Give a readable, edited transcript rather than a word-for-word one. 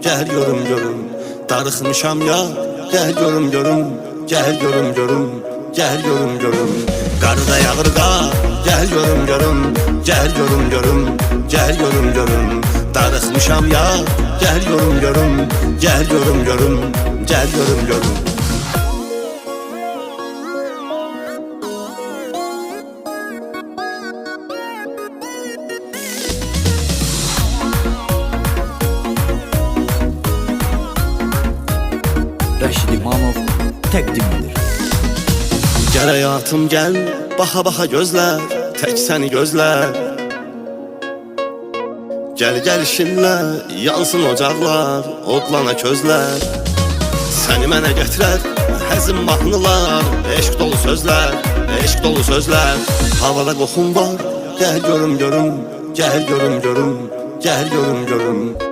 gel görüm görüm. Darıxmışam ya, gel görüm görüm. Gel görüm görüm, gel görüm görüm. Qarda yağır qar, gel görüm görüm. Gel görüm görüm, gel görüm görüm. Darıxmışam ya, gel görüm görüm. Gel görüm görüm, gel görüm görüm. Rəşid İmamov təqdim edir. Gəl həyatım gəl, baxa-baxa gözlər, tək səni gözlər. Gəl gəlişinlə, yansın ocaqlar, odlana közlər. Səni mənə gətirər, həzin mahnılar, eşq dolu sözlər, eşq dolu sözlər. Havada qoxum var, gəl görüm görüm, gəl görüm görüm, gəl görüm görüm.